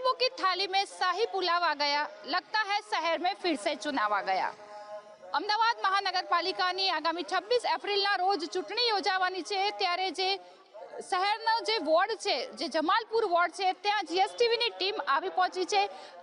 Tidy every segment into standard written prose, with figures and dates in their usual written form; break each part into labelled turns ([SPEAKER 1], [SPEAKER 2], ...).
[SPEAKER 1] गरीबों की थाली में शाही पुलाव आ गया, लगता है शहर में फिर से चुनाव आ गया। અમદાવાદ મહાનગરપાલિકાની આગામી 26 એપ્રિલના રોજ ચૂંટણી યોજાવાની છે, ત્યારે જે શહેરનો જે વોર્ડ છે, જે જમાલપુર વોર્ડ છે, ત્યાં જીએસટીવીની ટીમ આવી પહોંચી છે।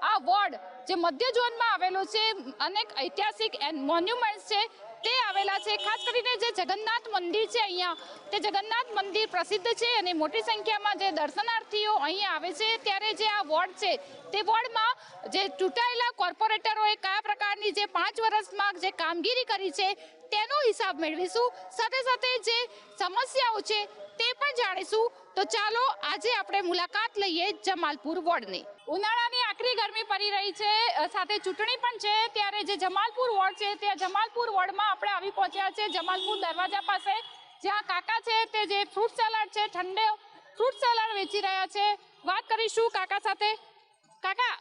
[SPEAKER 1] આ વોર્ડ જે મધ્ય ઝોનમાં આવેલો છે, અનેક ઐતિહાસિક મોન્યુમેન્ટ્સ છે તે આવેલા છે। ખાસ કરીને જે જગન્નાથ મંદિર છે અહીંયા, તે જગન્નાથ મંદિર પ્રસિદ્ધ છે અને મોટી સંખ્યામાં જે દર્શનાર્થીઓ અહીંયા આવે છે। ત્યારે જે આ વોર્ડ છે તે વોર્ડમાં જે ચૂંટાયેલા કોર્પોરેટરોએ કયા પ્રકારની જે 5 વર્ષમાં જે કામગીરી કરી છે તેનો હિસાબ મેળવીશું, સાથે સાથે જે સમસ્યાઓ છે તે પણ જાણીશું। તો ચાલો આજે આપણે મુલાકાત લઈએ જમાલપુર વોર્ડની। ઉનાળાની આખરી ગરમી પડી રહી છે, સાથે ચૂંટણી પણ છે, ત્યારે જે જમાલપુર વોર્ડ છે ત્યાં જમાલપુર વોર્ડમાં આપણે આવી પહોંચ્યા છે જમાલપુર દરવાજા પાસે, જ્યાં કાકા છે તે જે ફ્રૂટ સલાડ છે, ઠંડે ફ્રૂટ સલાડ વેચી રહ્યા છે। વાત કરીશું કાકા સાથે। કાકા,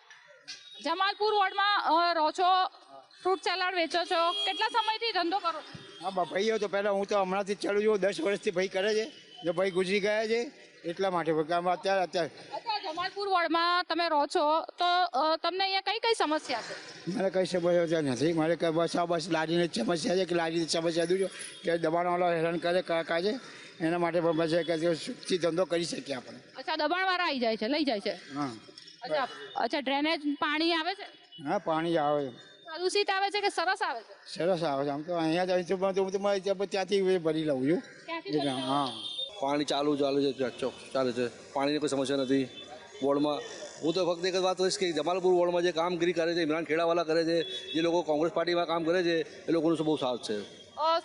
[SPEAKER 1] જમાલપુર વોર્ડમાં રહો છો, ફ્રૂટ સલાડ વેચો છો, કેટલા સમયથી ધંધો કરો છો?
[SPEAKER 2] હા ભાઈઓ, તો પહેલાં હું તો હમણાંથી ચાલુ છું, 10 વર્ષથી ભાઈ કરે છે, જો ભાઈ ગુજરી ગયા છે એટલા માટે અત્યારે
[SPEAKER 1] જમાલપુર વોર્ડમાં તમે રહો છો તો તમને અહીંયા કઈ કઈ સમસ્યા છે?
[SPEAKER 2] મારે કઈ સમસ્યા નથી, મારે કઈ બસ લારીની સમસ્યા છે કે લારીની સમસ્યા દઉં છું કે દબાણવાળા હેરાન કરે કાકા છે, એના માટે પણ બસ કે સુખથી ધંધો કરી શકીએ આપણે।
[SPEAKER 1] અચ્છા, દબાણવાળા આવી જાય છે, લઈ જાય છે?
[SPEAKER 2] હા।
[SPEAKER 1] અચ્છા, ડ્રેનેજ પાણી આવે છે?
[SPEAKER 2] હા, પાણી આવે છે।
[SPEAKER 1] દૂષિત આવે છે કે સરસ આવે છે?
[SPEAKER 2] સરસ આવે છે, આમ તો અહીંયા ત્યાંથી ભરી લઉં છું। હા,
[SPEAKER 3] પાણી ચાલે છે, પાણીની કોઈ સમસ્યા નથી વોર્ડમાં। હું તો ફક્ત એક જ વાત કહીશ કે જમાલપુર વોર્ડમાં જે કામગીરી કરે છે, ઇમરાન ખેડાવાલા કરે છે, જે લોકો કોંગ્રેસ પાર્ટીમાં કામ કરે છે એ લોકોનું બહુ સાથ છે।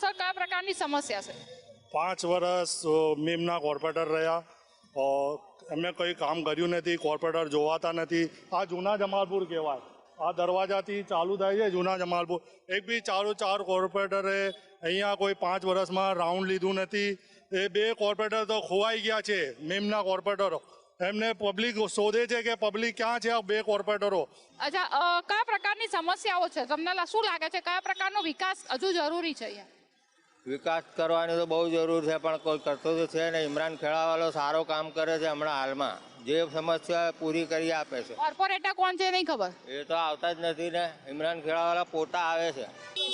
[SPEAKER 1] સર, કયા પ્રકારની સમસ્યા છે?
[SPEAKER 4] 5 વર્ષ મેમના કોર્પોરેટર રહ્યા, એમને કંઈ કામ કર્યું નથી, કોર્પોરેટર જોવાતા નથી। આ જૂના જમાલપુર કહેવાય, આ દરવાજાથી ચાલુ થાય છે જૂના જમાલપુર। એક બી 4 કોર્પોરેટરે અહીંયા કોઈ 5 વર્ષમાં રાઉન્ડ લીધું નથી। એ 2 કોર્પોરેટર તો ખોવાઈ ગયા છે, મેમના કોર્પોરેટરો, એમને પબ્લિક શોધે છે કે પબ્લિક ક્યાં છે આ 2 કોર્પોરેટરો।
[SPEAKER 1] અચ્છા, કયા પ્રકારની સમસ્યાઓ છે? તમને શું લાગે છે કયા પ્રકારનો વિકાસ હજુ જરૂરી છે અહીંયા?
[SPEAKER 5] વિકાસ કરવાની તો બહુ જરૂર છે, પણ કોઈ કરતો તો છે ને। ઇમરાન ખેડાવાલો સારો કામ કરે છે, હમણાં હાલમાં જે સમસ્યા પૂરી કરી આપે છે।
[SPEAKER 1] કોર્પોરેટર કોણ છે નહીં ખબર,
[SPEAKER 5] એ તો આવતા જ નથી ને, ઇમરાન ખેડાવાલા પોતા આવે છે।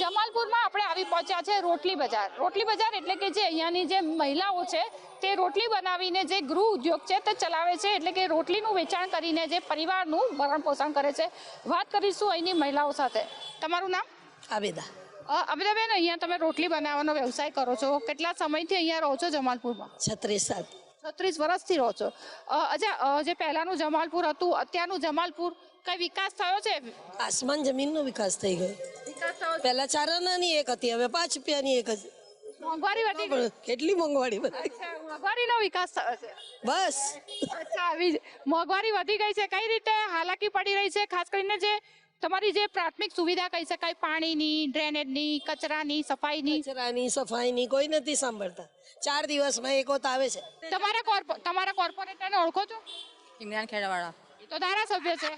[SPEAKER 1] જમાલપુરમાં આપણે આવી પહોંચ્યા છે રોટલી બજાર। રોટલી બજાર એટલે કે જે અહીંયાની જે મહિલાઓ છે તે રોટલી બનાવીને જે ગૃહ ઉદ્યોગ છે તે ચલાવે છે, એટલે કે રોટલીનું વેચાણ કરીને જે પરિવારનું ભરણ પોષણ કરે છે। વાત કરીશું અહીંની મહિલાઓ સાથે। તમારું નામ?
[SPEAKER 6] આબેદા।
[SPEAKER 1] આબેદાબેન, અહીંયા તમે રોટલી બનાવવાનો વ્યવસાય કરો છો, કેટલા સમયથી અહીંયા રહો છો જમાલપુરમાં?
[SPEAKER 6] 36 સાલ।
[SPEAKER 1] 36 વર્ષથી રહો છો। અચ્છા, જે પહેલાનું જમાલપુર હતું, અત્યારનું જમાલપુર, કઈ વિકાસ થયો છે?
[SPEAKER 6] આસમાન જમીનનો વિકાસ થઈ ગયો।
[SPEAKER 1] વિકાસ થયો છે?
[SPEAKER 6] પહેલા 4 આનાની એક હતી, હવે 5 રૂપિયાની એક જ।
[SPEAKER 1] મોંઘવારી વધી ગઈ?
[SPEAKER 6] કેટલી મોંઘવારી વધી?
[SPEAKER 1] અચ્છા, મોંઘવારીનો વિકાસ થયો છે?
[SPEAKER 6] બસ।
[SPEAKER 1] અચ્છા, મોંઘવારી વધી ગઈ છે, કઈ રીતે હાલાકી પડી રહી છે? ખાસ કરીને જે તમારી જે પ્રાથમિક સુવિધા કહી શકાય, પાણીની, ડ્રેનેજની, કચરાની
[SPEAKER 6] સફાઈની કોઈ નથી સાંભળતા। 4 દિવસમાં એક વખત આવે છે।
[SPEAKER 1] તમારા કોર્પોરેટરને ઓળખો છો?
[SPEAKER 7] ઇમરાન ખેડાવાળા
[SPEAKER 1] એ તો ધારાસભ્ય છે।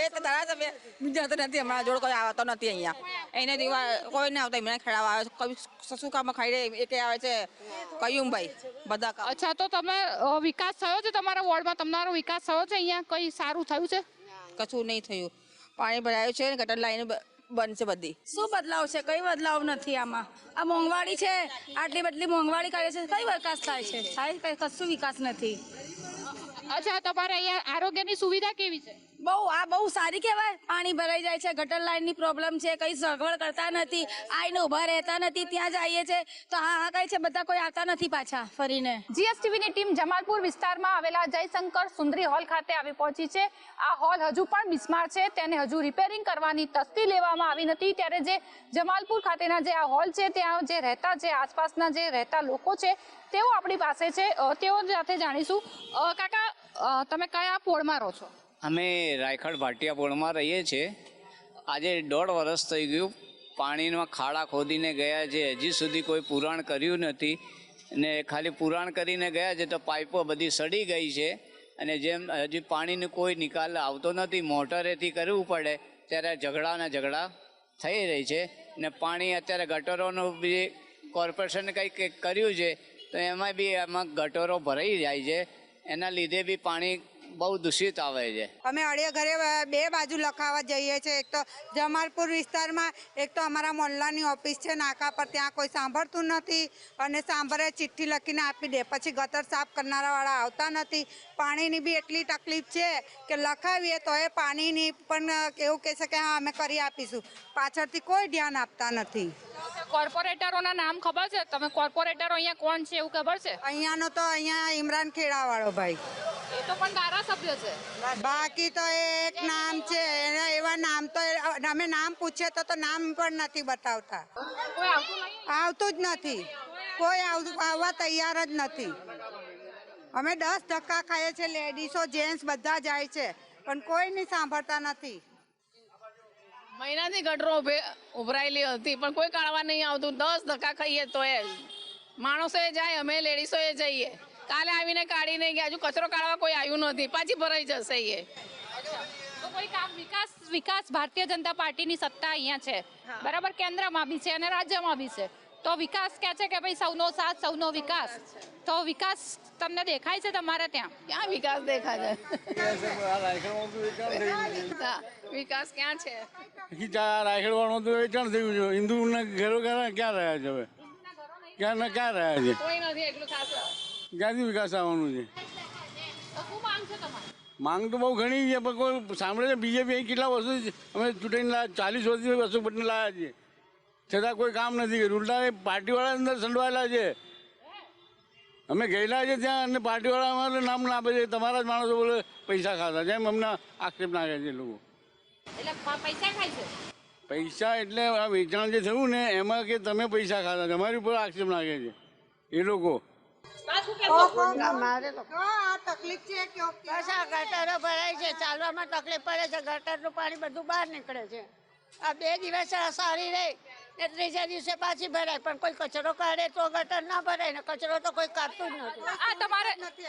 [SPEAKER 7] એ તો ધારાસભ્ય બીજા તો નથી, હમણાં જોડ કોઈ આવતો નથી અહીંયા। એને કોઈ ના આવતા, ઇમરાન ખેડાવા આવે છે, કઈ શું કામમાં ખાઈ રહે એ કે આવે છે કયુમભાઈ બધા કામ।
[SPEAKER 1] અચ્છા, તો તમે વિકાસ થયો છે તમારા વોર્ડમાં? તમારો વિકાસ થયો છે અહીંયા? કઈ સારું થયું છે?
[SPEAKER 7] કશું નહીં થયું, પાણી ભરાયું છે ને ગટર લાઈન બંધ છે બધી।
[SPEAKER 8] શું બદલાવ છે? કઈ બદલાવ નથી આમાં। આ મોંઘવારી છે, આટલી બટલી મોંઘવારી કરે છે, કઈ વિકાસ થાય છે? થાય કશું વિકાસ નથી।
[SPEAKER 1] અચ્છા, તમારે અહીંયા આરોગ્યની સુવિધા કેવી છે?
[SPEAKER 8] બહુ સારી કહેવાય। પાણી ભરાઈ જાય છે, ગટર લાઈનની પ્રોબ્લેમ છે, કઈ સગવડ કરતા નથી, આઈને ઊભા રહેતા નથી, ત્યાં જઈએ છે તો હા કહે છે, બધા કોઈ આવતા નથી પાછા ફરીને।
[SPEAKER 1] જીએસટીવીની ટીમ જમાલપુર વિસ્તારમાં આવેલા જયશંકર સુંદરી હોલ ખાતે આવી પહોંચી છે। આ હોલ હજુ પણ બિસ્માર છે, તેને હજુ રિપેરિંગ કરવાની તસ્દી લેવામાં આવી નથી, ત્યારે જે જમાલપુર ખાતેના જે આ હોલ છે ત્યાં જે રહેતા, જે આસપાસના જે રહેતા લોકો છે તેઓ આપણી પાસે છે, તેઓ સાથે જાણીશું। કાકા, તમે કયા પોળમાં રહો છો?
[SPEAKER 9] અમે રાયખડ ભાટિયા પોળમાં રહીએ છીએ। આજે 1.5 વર્ષ થઈ ગયું, પાણીમાં ખાડા ખોદીને ગયા છે, હજી સુધી કોઈ પુરાણ કર્યું નથી, અને ખાલી પુરાણ કરીને ગયા છે તો પાઇપો બધી સડી ગઈ છે, અને જેમ હજી પાણીનો કોઈ નિકાલ આવતો નથી, મોટરેથી કરવું પડે, ત્યારે ઝઘડા થઈ રહી છે। ને પાણી અત્યારે ગટરોનું બી કોર્પોરેશને કંઈક કર્યું છે તો એમાં બી ગટરો ભરાઈ જાય છે, એના લીધે બી પાણી બહુ દૂષિત આવે છે.
[SPEAKER 10] અમે અડિયા ઘરે બે બાજુ લખાવા જઈએ છીએ. એક તો જમાલપુર વિસ્તારમાં, એક તો અમારા મોહલ્લાની ઓફિસ છે નાકા પર, ત્યાં કોઈ સાંભળતું નથી અને સાંભળે ચિઠ્ઠી લખીને આપી દે, પછી ગટર સાફ કરનારાવાળા આવતા નથી. પાણીની બી એટલી તકલીફ છે કે લખાવીએ તો એ પાણીની પણ એવું કહે છે કે હા અમે કરી આપીશું, પાછળથી કોઈ ધ્યાન આપતા નથી.
[SPEAKER 1] કોર્પોરેટરોના નામ ખબર છે તમે? કોર્પોરેટરો અહીંયા કોણ છે એવું ખબર છે?
[SPEAKER 10] અહીંયાનો તો અહીંયા ઇમરાન ખેડાવાળો ભાઈ,
[SPEAKER 1] એ તો પણ ધારાસભ્ય છે.
[SPEAKER 10] બાકી તો એક નામ છે એવા નામ તો અમે નામ પૂછીએ તો નામ પણ નથી બતાવતા.
[SPEAKER 1] કોઈ આવતું નહીં?
[SPEAKER 10] આવતું જ નથી, કોઈ આવવા તૈયાર જ નથી. અમે 10 ધક્કા ખાઈએ છીએ, લેડીઝો જેન્ટ્સ બધા જાય છે પણ કોઈ નહીં સાંભળતા નથી.
[SPEAKER 11] મહિનાથી ગટરો ઉભરાયેલી હતી પણ કોઈ કાઢવા નહીં આવતું. 10 ધક્કા ખાઈએ તો એ માણસોએ જાય, અમે લેડીઝોએ જઈએ. કાલે આવીને કાઢી નહીં ગયા, હજુ કચરો કાઢવા કોઈ આવ્યું નથી, પાછી ભરાઈ જશે એ.
[SPEAKER 1] તો કોઈ કામ વિકાસ ભારતીય જનતા પાર્ટીની સત્તા અહીંયા છે બરાબર, કેન્દ્રમાં બી છે અને રાજ્યમાં બી છે. તો વિકાસ કહે છે કે ભાઈ સૌનો સાથ સૌનો વિકાસ, તો વિકાસ તમને દેખાય છે તમારે ત્યાં?
[SPEAKER 11] ક્યાં વિકાસ દેખાય છે? વિકાસ ક્યાં છે?
[SPEAKER 2] રાખેડવાનું તો વેચાણ થયું છે, હિન્દુના ઘરો ક્યાં રહ્યા છે? હવે ક્યાં રહ્યા છે?
[SPEAKER 11] કોઈ નથી એટલું ખાસ.
[SPEAKER 2] ક્યાંથી વિકાસ આવવાનું છે?
[SPEAKER 1] શું માંગ છે તમારી?
[SPEAKER 2] માંગ તો બહુ ઘણી છે પણ કોઈ સાંભળે છે? બીજેપી અહીં કેટલા વર્ષો અમે ચૂંટણી લાવ્યા, 40 વર્ષથી વર્ષો પટને લાવ્યા છીએ, છતાં કોઈ કામ નથી કર્યું. ઉલટા પાર્ટીવાળા અંદર સંડવાયેલા છે. અમે ગયેલા છે ત્યાં અને પાર્ટીવાળા અમારે નામ ના આપે છે, તમારા જ માણસો બોલે પૈસા ખાતા, જેમ અમને આક્ષેપ નાખે છે લોકો.
[SPEAKER 1] એટલે પૈસા ખાય છે?
[SPEAKER 2] પૈસા એટલે આ વેચાણ જે થયું ને એમાં કે તમે પૈસા ખાતા, તમારી ઉપર આક્ષેપ નાખે છે એ લોકો.
[SPEAKER 10] તકલીફ છે કે
[SPEAKER 6] બસ આ ગટરો ભરાય છે, ચાલવામાં તકલીફ પડે છે, ગટરનું પાણી બધું બહાર નીકળે છે. આ 2 દિવસ સારી રહી ને ત્રીજા દિવસે પાછી ભરાય, પણ કોઈ કચરો કાઢે તો ગટર ના ભરાય ને કચરો તો કોઈ કાઢતું જ નથી.
[SPEAKER 1] આ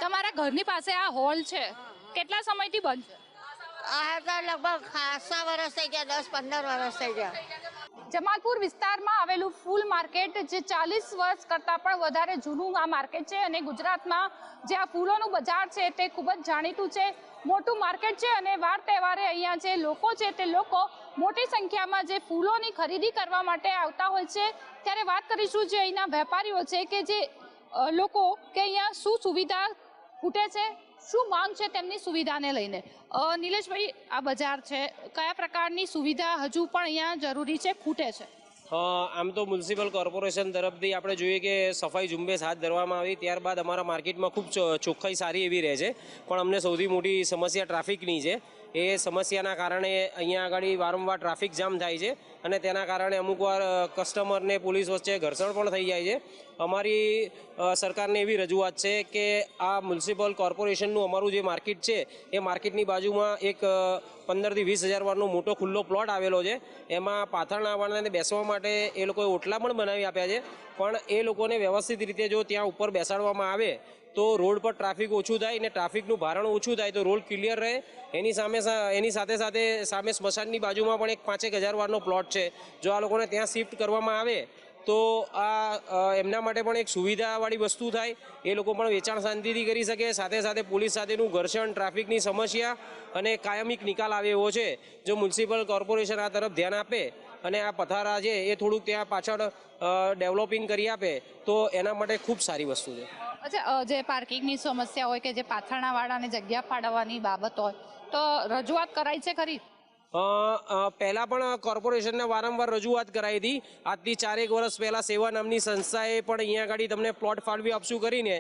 [SPEAKER 1] તમારા ઘરની પાસે આ હોલ છે, કેટલા સમયથી બંધ છે?
[SPEAKER 6] આ તો લગભગ ખાસા વર્ષ થઈ ગયા, 10-15 વર્ષ થઈ ગયા.
[SPEAKER 1] જમાલપુર વિસ્તારમાં આવેલું ફૂલ માર્કેટ જે 40 વર્ષ કરતાં પણ વધારે જૂનું આ માર્કેટ છે અને ગુજરાતમાં જે આ ફૂલોનું બજાર છે તે ખૂબ જ જાણીતું છે, મોટું માર્કેટ છે અને વાર તહેવારે અહીંયા જે લોકો છે તે લોકો મોટી સંખ્યામાં જે ફૂલોની ખરીદી કરવા માટે આવતા હોય છે. ત્યારે વાત કરીશું જે અહીંના વેપારીઓ છે કે જે લોકો કે અહીંયા શું સુવિધા ખૂટે છે, શું માંગ છે તેમની સુવિધાને લઈને. નિલેશભાઈ, આ બજાર છે, કયા પ્રકારની સુવિધા હજુ પણ અહીંયા જરૂરી છે, ખૂટે છે?
[SPEAKER 12] આમ તો મ્યુનિસિપલ કોર્પોરેશન તરફથી આપણે જોઈએ કે સફાઈ ઝુંબેશ હાથ ધરવામાં આવી, ત્યારબાદ અમારા માર્કેટમાં ખૂબ ચોખ્ખાઈ સારી એવી રહે છે, પણ અમને સૌથી મોટી સમસ્યા ટ્રાફિકની છે. એ સમસ્યાના કારણે અહીંયા આગળ વારંવાર ટ્રાફિક જામ થાય છે અને તેના કારણે અમુક વાર કસ્ટમરને પોલીસ વચ્ચે ઘર્ષણ પણ થઈ જાય છે. અમારી સરકારને એવી રજૂઆત છે કે આ મ્યુનિસિપલ કોર્પોરેશનનું અમારું જે માર્કેટ છે એ માર્કેટની બાજુમાં એક 15 થી 20 હજાર વારનો મોટો ખુલ્લો પ્લોટ આવેલો છે. એમાં પાથરણાવાળાને બેસવા માટે એ લોકોએ ઓટલા પણ બનાવી આપ્યા છે, પણ એ લોકોને વ્યવસ્થિત રીતે જો ત્યાં ઉપર બેસાડવામાં આવે તો રોડ પર ટ્રાફિક ઓછું થાય ને ટ્રાફિકનું ભારણ ઓછું થાય તો રોડ ક્લિયર રહે. એની સાથે સામે સ્મશાનની બાજુમાં પણ એક 5-1 હજાર વારનો પ્લોટ છે. જો આ લોકોને ત્યાં શિફ્ટ કરવામાં આવે તો આ એમના માટે પણ એક સુવિધાવાળી વસ્તુ થાય, એ લોકો પણ વેચાણ શાંતિથી કરી શકે, સાથે સાથે પોલીસ સાથેનું ઘર્ષણ, ટ્રાફિકની સમસ્યા અને કાયમિક નિકાલ આવે એવો છે. જો મ્યુનિસિપલ કોર્પોરેશન આ તરફ ધ્યાન આપે અને આ પથારા છે એ થોડુંક ત્યાં પાછળ ડેવલપિંગ કરી આપે તો એના માટે ખૂબ સારી વસ્તુ છે.
[SPEAKER 1] અચ્છા, જે પાર્કિંગની સમસ્યા હોય કે જે પાથરણાવાળાને જગ્યા ફાળવવાની બાબત હોય તો રજૂઆત કરાઈ છે ખરી?
[SPEAKER 12] પહેલાં પણ કોર્પોરેશનને વારંવાર રજૂઆત કરાઈ હતી. આજથી 4-1 વર્ષ પહેલાં સેવા નામની સંસ્થાએ પણ અહીંયા આગળ તમને પ્લોટ ફાળવી આપશું કરીને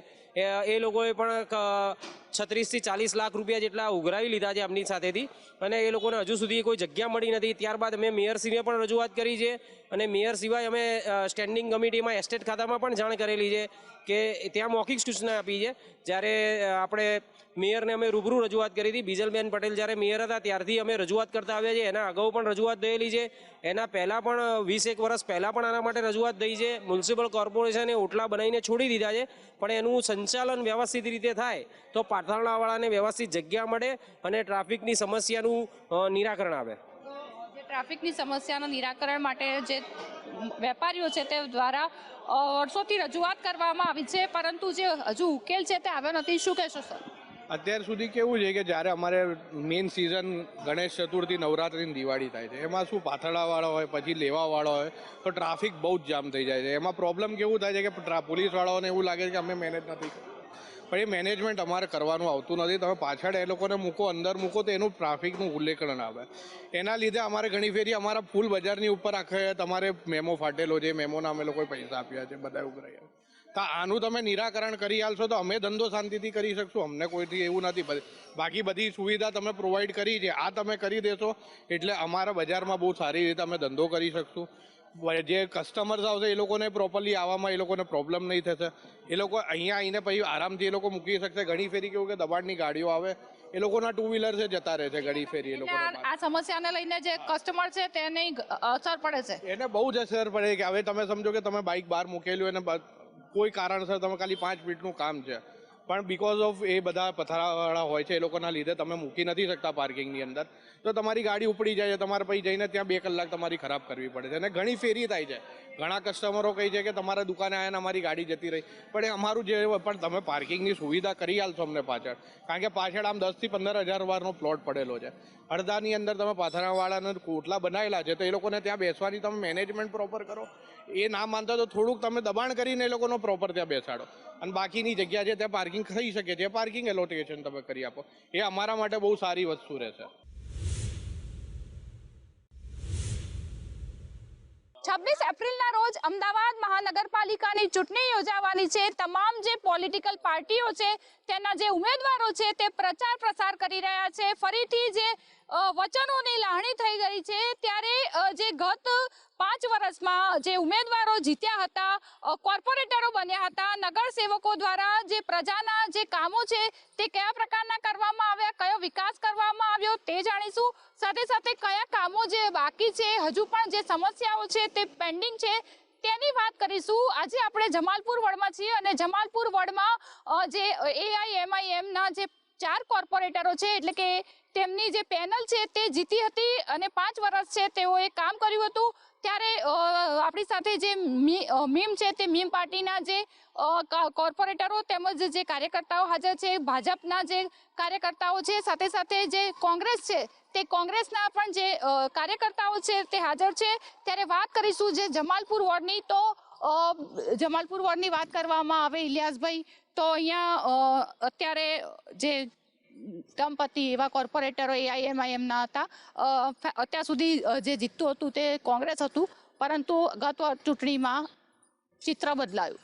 [SPEAKER 12] એ લોકોએ પણ 36 થી 40 લાખ રૂપિયા જેટલા ઉઘરાવી લીધા છે એમની સાથેથી અને એ લોકોને હજુ સુધી કોઈ જગ્યા મળી નથી. ત્યારબાદ અમે મેયરશ્રીને પણ રજૂઆત કરી છે અને મેયર સિવાય અમે સ્ટેન્ડિંગ કમિટીમાં એસ્ટેટ ખાતામાં પણ જાણ કરેલી છે કે ત્યાં મૌખિક સૂચના આપી છે. જ્યારે આપણે મેયરને અમે રૂબરૂ રજૂઆત કરી હતી, બીજલબેન પટેલ જ્યારે મેયર હતા ત્યારથી અમે રજૂઆત કરતા આવ્યા છીએ. એના અગાઉ પણ રજૂઆત થયેલી છે, એના પહેલાં પણ 20-1 વર્ષ પહેલાં પણ આના માટે રજૂઆત થઈ છે. મ્યુનિસિપલ કોર્પોરેશને ઓટલા બનાવીને છોડી દીધા છે, પણ એનું સંચાલન વ્યવસ્થિત રીતે થાય તો પાથરણાવાળાને વ્યવસ્થિત જગ્યા મળે અને ટ્રાફિકની સમસ્યાનું નિરાકરણ આવે.
[SPEAKER 1] ટ્રાફિકની સમસ્યાના નિરાકરણ માટે જે વેપારીઓ છે તે દ્વારા વર્ષોથી રજૂઆત કરવામાં આવી છે, પરંતુ જે હજુ ઉકેલ છે તે આવ્યો નથી. શું કહેશો સર?
[SPEAKER 13] અત્યાર સુધી કેવું છે કે જ્યારે અમારે મેઇન સિઝન ગણેશ ચતુર્થી, નવરાત્રી, દિવાળી થાય છે, એમાં શું પાથરણાવાળા હોય, પછી લેવાવાળા હોય, તો ટ્રાફિક બહુ જ જામ થઈ જાય છે. એમાં પ્રોબ્લેમ કેવું થાય છે કે પોલીસવાળાઓને એવું લાગે છે કે અમે મેનેજ નથી કરતા, પણ એ મેનેજમેન્ટ અમારે કરવાનું આવતું નથી. તમે પાછળ એ લોકોને મૂકો, અંદર મૂકો તો એનું ટ્રાફિકનું ઉલ્લેખન આવે. એના લીધે અમારે ઘણી ફેરી અમારા ફૂલ બજારની ઉપર આખે તમારે મેમો ફાટેલો છે, મેમોના અમે લોકોએ પૈસા આપ્યા છે, બધા એવું કરાય. તો આનું તમે નિરાકરણ કરી આલશો તો અમે ધંધો શાંતિથી કરી શકશું, અમને કોઈથી એવું નથી. બાકી બધી સુવિધા તમે પ્રોવાઈડ કરી છે, આ તમે કરી દેશો એટલે અમારા બજારમાં બહુ સારી રીતે અમે ધંધો કરી શકશું. જે કસ્ટમર્સ આવશે એ લોકોને પ્રોપરલી આવવામાં એ લોકોને પ્રોબ્લેમ નહીં થશે. એ લોકો અહીંયા આવીને પછી આરામથી એ લોકો મૂકી શકશે. ઘણી ફેરી કેવું કે દબાણની ગાડીઓ આવે, એ લોકોના ટુ વ્હીલર છે જતા રહે છે ઘણી ફેરી. એ લોકો
[SPEAKER 1] આ સમસ્યાને લઈને જે કસ્ટમર છે તેને અસર પડે છે,
[SPEAKER 13] એને બહુ જ અસર પડે કે હવે તમે સમજો કે તમે બાઇક બહાર મૂકેલું અને કોઈ કારણસર તમે ખાલી 5 મિનિટનું કામ છે, પણ બીકોઝ ઓફ એ બધા પથરાવાળા હોય છે એ લોકોના લીધે તમે મૂકી નથી શકતા પાર્કિંગની અંદર, તો તમારી ગાડી ઉપડી જાય છે. તમારે પછી જઈને ત્યાં 2 કલાક તમારી ખરાબ કરવી પડે છે. અને ઘણી ફેરી થાય છે. ઘણા કસ્ટમરો કહે છે કે તમારા દુકાને આવ્યા ને અમારી ગાડી જતી રહી, પણ એ અમારું જે પણ તમે પાર્કિંગની સુવિધા કરી આલશો અમને પાછળ, કારણ કે પાછળ આમ 10 થી 15 હજાર વારનો પ્લોટ પડેલો છે. અડધાની અંદર તમે પાથરણાવાળાને કોટલા બનાવેલા છે, તો એ લોકોને ત્યાં બેસવાની તમે મેનેજમેન્ટ પ્રોપર કરો. એ ના માનતા તો થોડુંક તમે દબાણ કરીને એ લોકોનો પ્રોપર ત્યાં બેસાડો, અને બાકીની જગ્યા છે ત્યાં પાર્કિંગ થઈ શકે છે, પાર્કિંગ એલોકેશન તમે કરી આપો. એ અમારા માટે બહુ સારી વસ્તુ રહેશે.
[SPEAKER 1] 26 એપ્રિલના રોજ અમદાવાદ મહાનગરપાલિકાની ચૂંટણી યોજાવાની છે. તમામ જે પોલિટિકલ પાર્ટીઓ છે તેના જે ઉમેદવારો છે તે પ્રચાર પ્રસાર કરી રહ્યા છે. ફરીથી જે વચનોની લાગણી થઈ ગઈ છે, ત્યારે જે ગત 5 વર્ષમાં જે ઉમેદવારો જીત્યા હતા, કોર્પોરેટરો બન્યા હતા, નગરસેવકો દ્વારા જે પ્રજાના જે કામો છે તે કયા પ્રકારના કરવામાં આવ્યા, કયો વિકાસ કરવામાં આવ્યો તે જાણીશું. સાથે સાથે કયા કામો જે બાકી છે, હજુ પણ જે સમસ્યાઓ છે તે પેન્ડિંગ છે તેની વાત કરીશું. આજે આપણે જમાલપુર વોર્ડમાં છીએ અને જમાલપુર વોર્ડમાં જે AIMIM ના જે 4 કોર્પોરેટરો છે, એટલે કે તેમની જે પેનલ છે તે જીતી હતી અને 5 વર્ષ છે તેઓએ કામ કર્યું હતું. ત્યારે આપણી સાથે જે મીમ છે તે મીમ પાર્ટીના જે કોર્પોરેટરો તેમજ જે કાર્યકર્તાઓ હાજર છે, ભાજપના જે કાર્યકર્તાઓ છે, સાથે સાથે જે કોંગ્રેસ છે તે કોંગ્રેસના પણ જે કાર્યકર્તાઓ છે તે હાજર છે. ત્યારે વાત કરીશું જે જમાલપુર વોર્ડની. તો જમાલપુર વોર્ડની વાત કરવામાં આવે ઇલિયાસભાઈ, તો અહીંયા અત્યારે જે દંપતિ એવા કોર્પોરેટરો AIMIM ના હતા, અત્યાર સુધી જે જીતતું હતું તે કોંગ્રેસ હતું, પરંતુ ગત ચૂંટણીમાં ચિત્ર બદલાયું.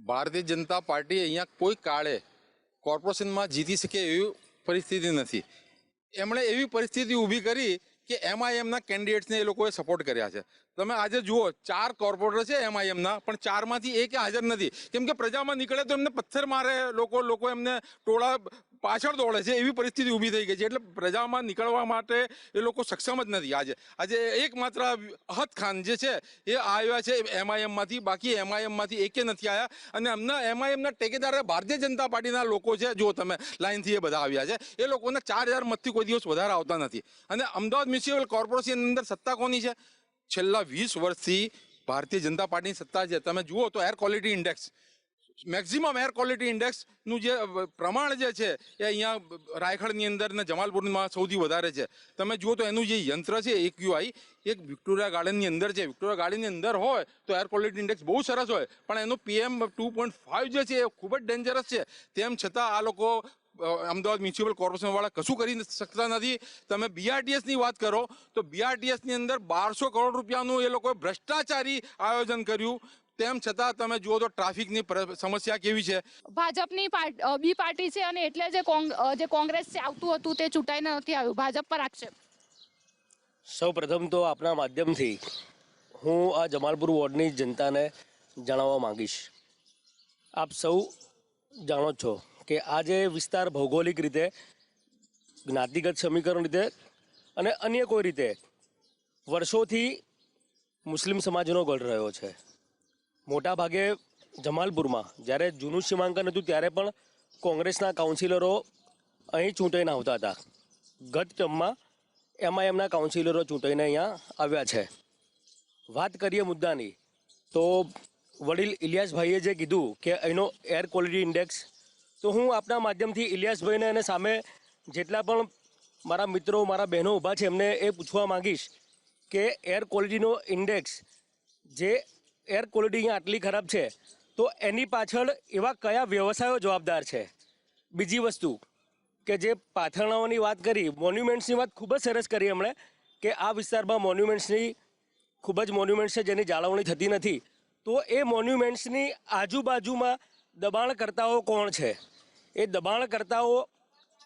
[SPEAKER 14] ભારતીય જનતા પાર્ટી અહીંયા કોઈ કાળે કોર્પોરેશનમાં જીતી શકે એવી પરિસ્થિતિ નથી. એમણે એવી પરિસ્થિતિ ઊભી કરી કે MIMના કેન્ડિડેટ્સને એ લોકોએ સપોર્ટ કર્યા છે. તમે આજે જુઓ 4 કોર્પોરેટર છે MIMના, પણ 4માંથી એક હાજર નથી, કેમ કે પ્રજામાં નીકળે તો એમને પથ્થર મારે લોકો એમને ટોળા પાછળ દોડે છે, એવી પરિસ્થિતિ ઊભી થઈ ગઈ છે. એટલે પ્રજામાં નીકળવા માટે એ લોકો સક્ષમ જ નથી. આજે એકમાત્ર અહદ ખાન જે છે એ આવ્યા છે MIMમાંથી, બાકી MIMમાંથી એકે નથી આવ્યા. અને એમના MIMના ટેકેદાર ભારતીય જનતા પાર્ટીના લોકો છે, જો તમે લાઈનથી એ બધા આવ્યા છે, એ લોકોને 4000 મતથી કોઈ દિવસ વધારે આવતા નથી. અને અમદાવાદ મ્યુનિસિપલ કોર્પોરેશન અંદર સત્તા કોની છે? છેલ્લા 20 વર્ષથી ભારતીય જનતા પાર્ટીની સત્તા છે. તમે જુઓ તો air quality index, maximum air quality ઇન્ડેક્સનું જે પ્રમાણ જે છે એ અહીંયા રાયખડની અંદર ને જમાલપુરમાં સૌથી વધારે છે. તમે જુઓ તો એનું જે યંત્ર છે AQI, એક વિક્ટોરિયા ગાર્ડનની અંદર છે. વિક્ટોરિયા ગાર્ડનની અંદર હોય તો એર ક્વોલિટી ઇન્ડેક્સ બહુ સરસ હોય, પણ એનું PM 2.5 જે છે એ ખૂબ જ ડેન્જરસ છે. તેમ છતાં આ લોકો અમદાવાદ મ્યુનિસિપલ કોર્પોરેશન વાળા કશું કરી શકતા નથી. તમે BRTSની વાત કરો તો BRTSની અંદર 1200 કરોડ રૂપિયાનું એ લોકોએ ભ્રષ્ટાચારી આયોજન કર્યું. તેમ છતાં તમે જુઓ તો ટ્રાફિકની સમસ્યા કેવી છે.
[SPEAKER 1] ભાજપની બી પાર્ટી છે અને એટલે જે કોંગ્રેસ છે આવતું હતું તે ચૂંટાઈને નથી આવ્યું. ભાજપ પર આક્ષેપ.
[SPEAKER 15] સૌ પ્રથમ તો આપના માધ્યમથી હું આ જમાલપુર વોર્ડની જનતાને જણાવવા માંગીશ. આપ સૌ જાણો છો કે આ જે વિસ્તાર ભૌગોલિક રીતે, જ્ઞાતિગત સમીકરણ રીતે અને અન્ય કોઈ રીતે વર્ષોથી મુસ્લિમ સમાજનો ગઢ રહ્યો છે. મોટા ભાગે જમાલપુરમાં જ્યારે જૂનું સીમાંકન હતું ત્યારે પણ કોંગ્રેસના કાઉન્સિલરો અહીં ચૂંટાઈને આવતા હતા. ગત ટર્મમાં MIMના કાઉન્સિલરો ચૂંટાઈને અહીંયા આવ્યા છે. વાત કરીએ મુદ્દાની તો વડીલ ઇલિયાસભાઈએ જે કીધું કે અહીંનો એર ક્વોલિટી ઇન્ડેક્સ તો હું આપના માધ્યમથી ઇલિયાસભાઈને અને સામે જેટલા પણ મારા મિત્રો મારા બહેનો ઊભા છે એમને એ પૂછવા માંગીશ કે એર ક્વોલિટીનો ઇન્ડેક્સ, જે એર ક્વોલિટી અહીંયા આટલી ખરાબ છે તો એની પાછળ એવા કયા વ્યવસાયો જવાબદાર છે? બીજી વસ્તુ કે જે પાથરણાઓની વાત કરી, મોન્યુમેન્ટ્સની વાત ખૂબ જ સરસ કરી એમણે કે આ વિસ્તારમાં મોન્યુમેન્ટ્સની ખૂબ જ મોન્યુમેન્ટ્સ છે જેની જાળવણી થતી નથી. તો એ મોન્યુમેન્ટ્સની આજુબાજુમાં દબાણકર્તાઓ કોણ છે? એ દબાણકર્તાઓ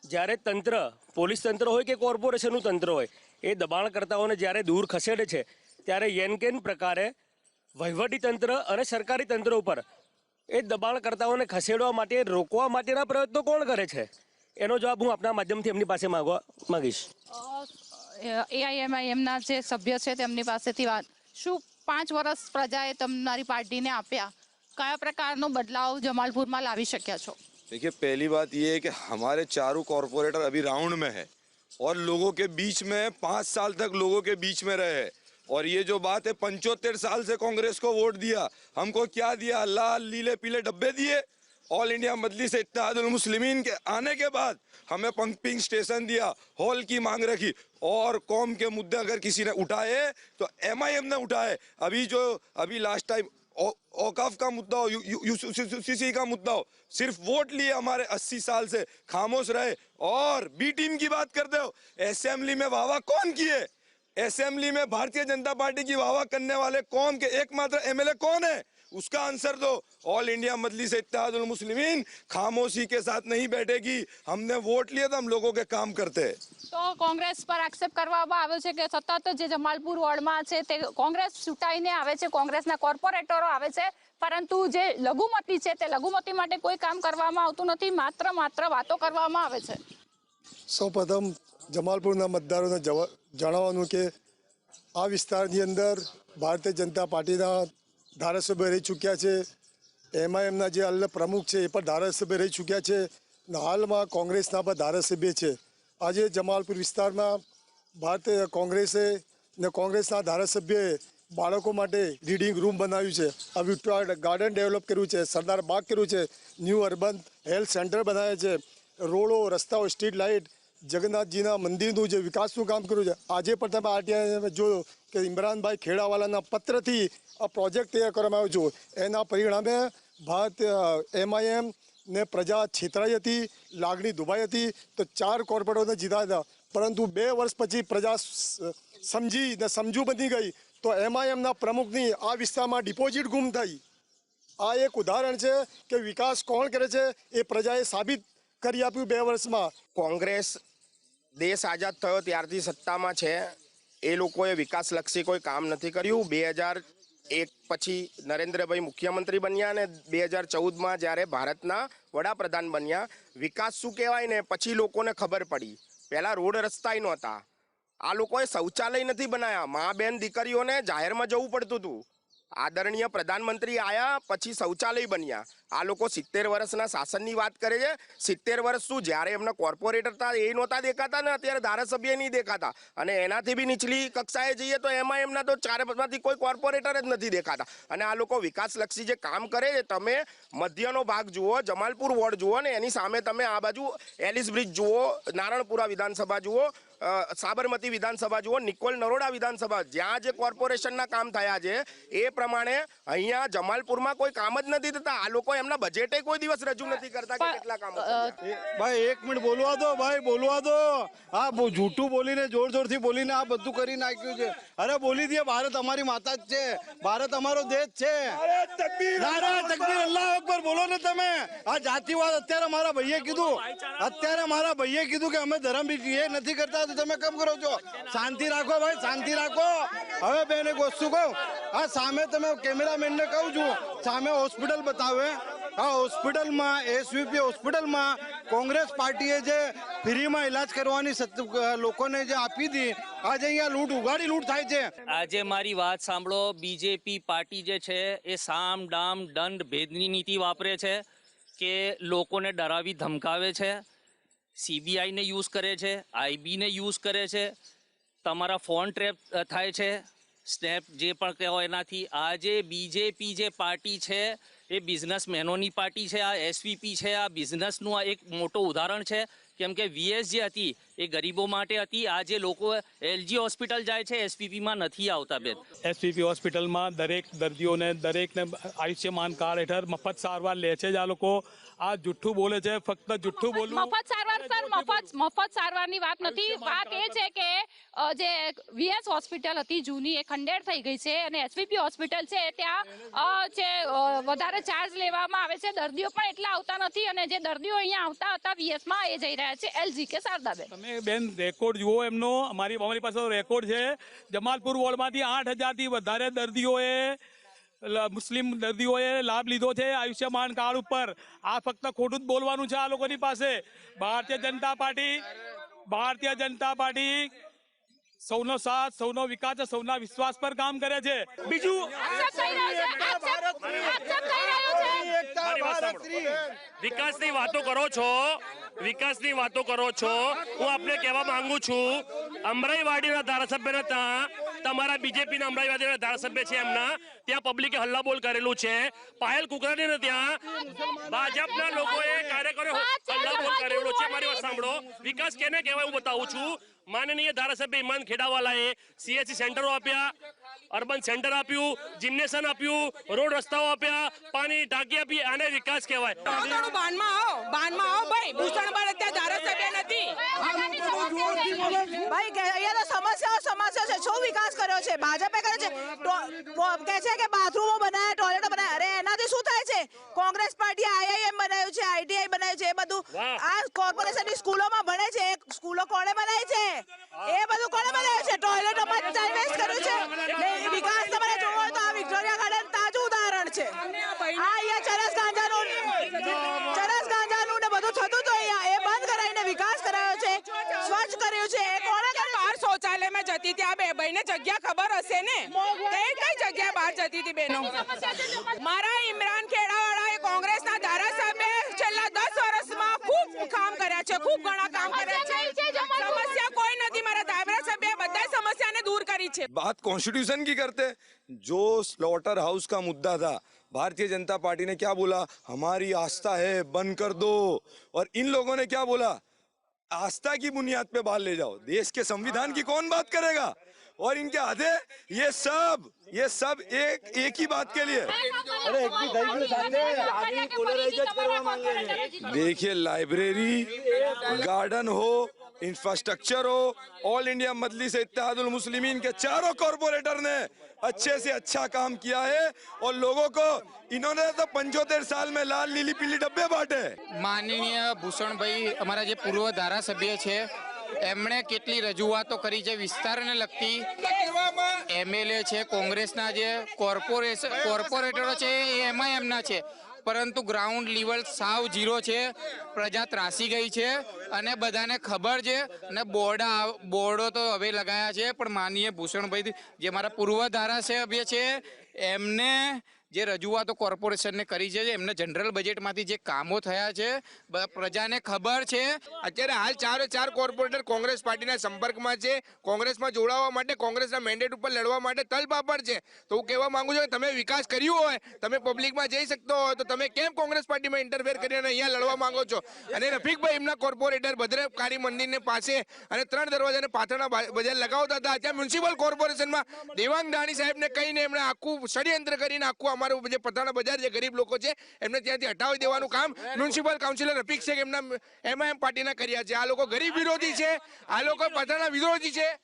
[SPEAKER 15] જ્યારે તંત્ર, પોલીસ તંત્ર હોય કે કોર્પોરેશનનું તંત્ર હોય, એ દબાણકર્તાઓને જ્યારે દૂર ખસેડે છે ત્યારે યેનકેન પ્રકારે વહીવટી તંત્ર અને સરકારી તંત્ર ઉપર એ દબાણકર્તાઓને ખસેડવા માટે, રોકવા માટેના પ્રયત્નો કોણ કરે છે? એનો જવાબ હું આપના માધ્યમથી એમની પાસે માંગીશ.
[SPEAKER 1] એઆઈએમઆઈએમના જે સભ્ય છે તેમની પાસેથી વાત, શું 5 વર્ષ પ્રજાએ તમારી પાર્ટીને આપ્યા, કયા પ્રकारનો बदलाव जमालपुर में लावी शक्या छो?
[SPEAKER 16] देखिए, पहली बात ये है कि हमारे चारों कॉरपोरेटर अभी राउंड में है और लोगों के बीच में 5 साल तक लोगों के बीच में रहे। और ये जो बात है 75 साल से कांग्रेस को वोट दिया, हमको क्या दिया? लाल नीले पीले डब्बे दिए। ऑल इंडिया मजलिस इत्तेहादुल मुस्लिमीन के आने के बाद हमें पंपिंग स्टेशन दिया, हॉल की मांग रखी और कौम के मुद्दे अगर किसी ने उठाए तो एमआईएम ने उठाए। अभी लास्ट टाइम औकाफ का मुद्दा हो, यूसीसी का मुद्दा हो, सिर्फ वोट लिए हमारे 80 साल से खामोश रहे। और बी टीम की बात करते हो, असेंबली में वाहवाह कौन किए? असेंबली में भारतीय जनता पार्टी की वाहवाह करने वाले कौन के एकमात्र एमएलए कौन है? उसका आंसर दो। ऑल इंडिया मजलिस इत्तेहादुल मुस्लिमीन खामोशी के साथ नहीं बैठेगी। हमने वोट लिए तो हम लोगों के काम करते हैं।
[SPEAKER 1] તો કોંગ્રેસ પર આક્ષેપ કરવામાં આવ્યો છે કે સતત જે જમાલપુર વોર્ડમાં છે તે કોંગ્રેસ ચૂંટાઈને આવે છે, કોંગ્રેસના કોર્પોરેટરો આવે છે, પરંતુ જે લઘુમતી છે તે લઘુમતી માટે કોઈ કામ કરવામાં આવતું નથી, માત્ર વાતો કરવામાં આવે છે.
[SPEAKER 17] સૌપ્રથમ જમાલપુરના મતદારોને જણાવવાનું કે આ વિસ્તારની અંદર ભારતીય જનતા પાર્ટીના ધારાસભ્ય રહી ચૂક્યા છે, એમઆઈએમના જે હાલના પ્રમુખ છે એ પણ ધારાસભ્ય રહી ચૂક્યા છે, હાલમાં કોંગ્રેસના પણ ધારાસભ્ય છે. આજે જમાલપુર વિસ્તારમાં ભારતીય કોંગ્રેસે ને કોંગ્રેસના ધારાસભ્યએ બાળકો માટે રીડિંગ રૂમ બનાવ્યું છે, આ વિક્ટોરિયા ગાર્ડન ડેવલપ કર્યું છે, સરદાર બાગ કર્યું છે, ન્યૂ અર્બન હેલ્થ સેન્ટર બનાવ્યા છે, રોડો, રસ્તાઓ, સ્ટ્રીટ લાઇટ, જગન્નાથજીના મંદિરનું જે વિકાસનું કામ કર્યું છે. આજે પણ તમે આરટીઆઈ જોયો કે ઇમરાનભાઈ ખેડાવાલાના પત્રથી આ પ્રોજેક્ટ તૈયાર કરવામાં આવ્યો છે. એના પરિણામે એમઆઈએમ ને પ્રજા છેતરાઈ હતી, લાગણી દુભાઈ હતી, તો 4 કોર્પોરેટરોને જીતા હતા. પરંતુ 2 વર્ષ પછી પ્રજા સમજી ને સમજુ બની ગઈ તો એમઆઈએમના પ્રમુખની આ વિસ્તારમાં ડિપોઝિટ ગુમ થઈ. આ એક ઉદાહરણ છે કે વિકાસ કોણ કરે છે એ પ્રજાએ સાબિત કરી આપ્યું 2 વર્ષમાં.
[SPEAKER 18] કોંગ્રેસ દેશ આઝાદ થયો ત્યારથી સત્તામાં છે, એ લોકોએ વિકાસલક્ષી કોઈ કામ નથી કર્યું. 2001 પછી નરેન્દ્રભાઈ મુખ્યમંત્રી બન્યા અને 2014માં જ્યારે ભારતના વડાપ્રધાન બન્યા, વિકાસ શું કહેવાય ને પછી લોકોને ખબર પડી. પહેલાં રોડ રસ્તા નહોતા, આ લોકોએ શૌચાલય નથી બનાવ્યા, મા બેન દીકરીઓને જાહેરમાં જવું પડતું હતું. આદરણીય પ્રધાનમંત્રી આવ્યા પછી શૌચાલય બન્યા. આ લોકો 70 વર્ષના શાસનની વાત કરે છે. 70 વર્ષ શું, જ્યારે એમના કોર્પોરેટર હતા એ નહોતા દેખાતા ને અત્યારે ધારાસભ્ય નહીં દેખાતા, અને એનાથી બી નીચલી કક્ષાએ જઈએ તો એમાં એમના તો 4માંથી કોઈ કોર્પોરેટર જ નથી દેખાતા. અને આ લોકો વિકાસલક્ષી જે કામ કરે છે, તમે મધ્યનો ભાગ જુઓ, જમાલપુર વોર્ડ જુઓ ને એની સામે તમે આ બાજુ એલિસ બ્રિજ જુઓ, નારણપુરા વિધાનસભા જુઓ, સાબરમતી વિધાનસભા જુઓ, નિકોલ નરોડા વિધાનસભા, જ્યાં જે કોર્પોરેશનના કામ થયા છે એ પ્રમાણે અહીંયા જમાલપુરમાં કોઈ કામ જ નથી થતા. આ લોકો એમના બજેટે કોઈ દિવસ રજૂ નથી કરતા કે કેટલા કામો.
[SPEAKER 19] ભાઈ 1 મિનિટ બોલવા દો, ભાઈ બોલવા દો. આ જૂઠું બોલીને જોરથી બોલીને આ બધું કરી નાખ્યું છે. અરે બોલી દે, ભારત અમારી માતા જ છે, ભારત અમારો દેશ છે. નારા તકબીર, અલ્લાહ અકબર બોલો ને તમે. આ જાતિવાદ અત્યારે મારા ભાઈએ કીધું કે અમે ધર્મ એ નથી કરતા, તમે કેમ કરો છો? શાંતિ રાખો ભાઈ, શાંતિ રાખો. હવે બેન એક વસ્તુ કહું, આ સામે તમે કેમેરામેનને કહું છું, સામે હોસ્પિટલ બતાવે. આ હોસ્પિટલમાં, એસવીપી હોસ્પિટલમાં કોંગ્રેસ પાર્ટીએ જે ફ્રીમાં ઇલાજ કરવાની લોકોને જે આપી હતી, આજે અહીંયા ઉગાડી લૂંટ થાય છે.
[SPEAKER 20] આજે મારી વાત સાંભળો, બીજેપી પાર્ટી જે છે એ સામ દામ દંડ ભેદની નીતિ વાપરે છે કે લોકોને ડરાવી ધમકાવે છે, સીબીઆઈને યુઝ કરે છે, આઈબીને યુઝ કરે છે, તમારા ફોન ટ્રેપ થાય છે, સ્નેપ જે પણ કહેવાય એનાથી આજે બીજેપી જે પાર્ટી છે એ બિઝનેસમેનોની પાર્ટી છે. આ એસવીપી છે, આ બિઝનેસનું આ એક મોટું ઉદાહરણ છે. કેમ કે વીએસ જે હતી એ ગરીબો માટે હતી. આજે લોકો એલજી હોસ્પિટલ જાય છે, એસપીપીમાં નથી આવતા. બેન,
[SPEAKER 21] એસપીપી હોસ્પિટલમાં દરેક દર્દીઓને દરેકને આયુષ્યમાન કાર્ડ હેઠળ મફત સારવાર લે છે જ. આ લોકો આ જુઠ્ઠું બોલે છે, ફક્ત જુઠ્ઠું બોલવું.
[SPEAKER 1] મફત સારવાર સર, મફત સારવારની વાત નથી. વાત એ છે કે જે વીએસ હોસ્પિટલ હતી જૂની એ ખંડેર થઈ ગઈ છે અને એસવીપી હોસ્પિટલ છે ત્યાં જે વધારે ચાર્જ લેવામાં આવે છે. દર્દીઓ પણ એટલા આવતા નથી અને જે દર્દીઓ અહીંયા આવતા હતા વીએસમાં એ જઈ રહ્યા છે એલજી કે શારદાબેન.
[SPEAKER 21] તમે બેન રેકોર્ડ જુઓ એમનો. અમારી પાસે રેકોર્ડ છે. જમાલપુર વોર્ડમાંથી 8,000થી વધારે દર્દીઓએ મુસ્લિમ દર્દીઓએ લાભ લીધો છે આયુષ્યમાન કાર્ડ ઉપર. આ ફક્ત ખોટું જ બોલવાનું છે આ લોકોની પાસે. ભારતીય જનતા પાર્ટી સૌનો સાથ, સૌનો વિકાસ, સૌના વિશ્વાસ પર કામ કરે છે. બીજું
[SPEAKER 22] વિકાસની વાતો કરો છો, હું આપને કહેવા માંગુ છું, અમરાઈવાડીના ધારાસભ્યના ત્યાં તમારા બીજેપીના અમરાઈવાડીના ધારાસભ્ય છે એમના ત્યાં પબ્લિકે હલ્લાબોલ કરેલું છે. પાયલ કુકરાણીને ત્યાં ભાજપના લોકોએ કાર્યકરો હલ્લાબોલ કરેલું છે. મારી વાત સાંભળો. વિકાસ કેને કહેવાય હું બતાવું છું. માનનીય ધારાસભ્ય ઈમાન ખેડાવાલાએ સીએસસી સેન્ટરો આપ્યા, અર્બન સેન્ટર આપ્યું, જિમ્નેશિયમ આપ્યું, રોડ રસ્તાઓ આપ્યા, પાણી ટાંકી આપી. આને વિકાસ કહેવાય.
[SPEAKER 7] બાનમાં આવો ભાઈ. ભૂષણભાઈ અત્યારે ધારાસભ્ય નથી ભાઈ. અહીંયા તો સમસ્યાઓ છે. શું વિકાસ કર્યો છે? ભાજપે કર્યો છે. કહે છે કે બાથરૂમો બનાવ્યા, ટોયલેટો બનાવ્યા. અરે એનાથી શું થાય છે? કોંગ્રેસ પાર્ટી આઈઆઈએમ બનાવ્યું છે, આઈટીઆઈ બનાવ્યું છે. એ બધું આ કોર્પોરેશનની સ્કૂલોમાં ભણે છે. સ્કૂલો કોણે બનાવી છે? એ બધું કોણે બનાવ્યું છે? ટોયલેટોમાં ટાઈમ વેસ્ટ કર્યું છે. વિકાસ તમારે જોવો હોય તો આ વિક્ટોરિયા ગાર્ડન તાજું ઉદાહરણ છે. આ અહીંયા ચરસ ગાંજાનું ને બધું થતું હતું અહીંયા. એ બંધ કરાવીને વિકાસ કરાયો છે, સ્વચ્છ કર્યું છે. એ કોણે કર્યું? બહાર શૌચાલયમાં જતી ત્યાં બે ભાઈને જગ્યા ખબર હશે ને? કઈ જગ્યાએ બહાર જતી હતી બેનો? મારા ઇમરાન ખેડાવાળાએ કોંગ્રેસના ધારાસભ્ય છેલ્લા 10 વર્ષમાં ખૂબ કામ કર્યા છે, ખૂબ ઘણા કામ કર્યા છે. સમસ્યા કોઈ નથી. મારા ધારાસભ્ય બધા સમસ્યાને दूर करी छे।
[SPEAKER 16] बात कॉन्स्टिट्यूशन की करते, जो स्लॉटर हाउस का मुद्दा था, भारतीय जनता पार्टी ने क्या बोला, हमारी आस्था है बंद कर दो, और इन लोगों ने क्या बोला, आस्था की बुनियाद पे बाहर ले जाओ। देश के संविधान की कौन बात करेगा? और इनके आधे ये सब एक ही बात के लिए। देखिए, लाइब्रेरी, गार्डन हो, इंफ्रास्ट्रक्चर हो, ऑल इंडिया मजलिस इत्तेहादुल मुस्लिमीन के चारों कॉर्पोरेटर ने अच्छे से अच्छा काम किया है, और लोगों को इन्होंने तो 75 साल में लाल नीली पीली डब्बे बांटे।
[SPEAKER 23] माननीय भूषणभाई अमरा जे पूर्व धारासभ्य छे एमणे केटली रजूआतो करी छे विस्तारने लगती। एमएलए छे, कोंग्रेसना जे कोर्पोरेटरो छे ए एमआईएमना छे, परंतु ग्राउंड लेवल साव जीरो छे। प्रजा त्रासी गई छे अने बधाने खबर छे, अने बोर्डो तो हवे लगाया छे, पण माननीय भूषणभाई जे मारा पूर्व धारासभ्य छे एमने जे रजूआतो कोर्पोरेशनने करी छे, एमने जनरल बजेटमांथी जे कामो थया छे प्रजाने खबर छे।
[SPEAKER 18] અત્યારે હાલ ચારે ચાર કોર્પોરેટર કોંગ્રેસ પાર્ટીના સંપર્કમાં છે, કોંગ્રેસમાં જોડાવા માટે, કોંગ્રેસના મેન્ડેટ ઉપર લડવા માટે તલપાપડ છે। તો હું કહેવા માંગુ છું કે તમે વિકાસ કર્યો હોય, તમે પબ્લિકમાં જઈ શકતો હોય, તો તમે કેમ કોંગ્રેસ પાર્ટીમાં ઇન્ટરફેર કરીને અહીંયા લડવા માંગો છો? અને રફીકભાઈ એમના કોર્પોરેટર ભદ્ર કાળી મંદિરને પાસે અને 3 દરવાજાને પાથરના બજાર લગાવતા હતા, ત્યાં મ્યુનિસિપલ કોર્પોરેશનમાં દેવાંગ દાણી સાહેબને કહીને એમણે આખું ષડયંત્ર કરીને આખું અમારું જે પથાણા બજાર જે ગરીબ લોકો છે એમને ત્યાંથી હટાવી દેવાનું કામ મ્યુનિસિપલ કાઉન્સિલર રફીક શેખ એમના એમઆઈએમ પાર્ટીના કર્યા છે। આ લોકો ગરીબ વિરોધી છે, આ લોકો પથાણા વિરોધી છે।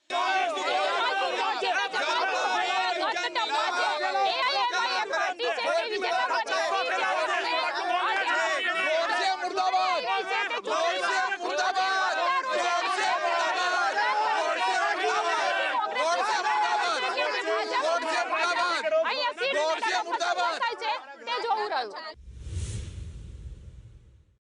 [SPEAKER 1] તે જોવું રહ્યું।